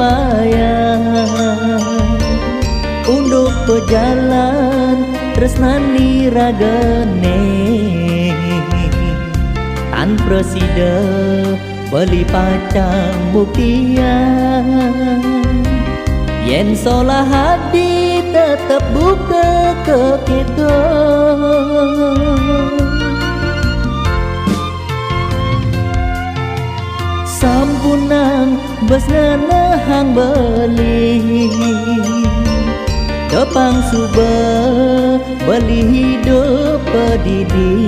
bayang unduk pejalan tresnani ragene tan presida beli pacang buktian yen solah hati tetep buka ke kita sampunang besna hang beli depang suba beli hidup pedidi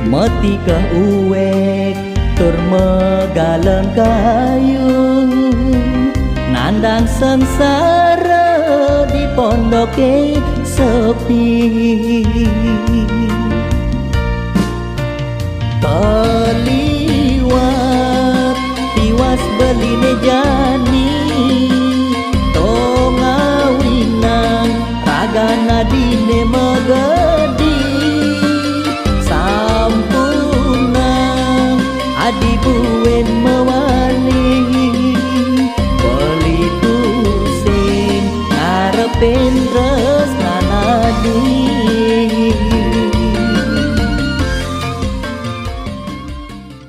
metikah uwek tur megaleng kayu nandang sengsara di pondoke sepi keliwat tiwas beline jani tongawinang ragana dine megedi sampunang adi buen mewali beli tusin ngarepen tresnanadi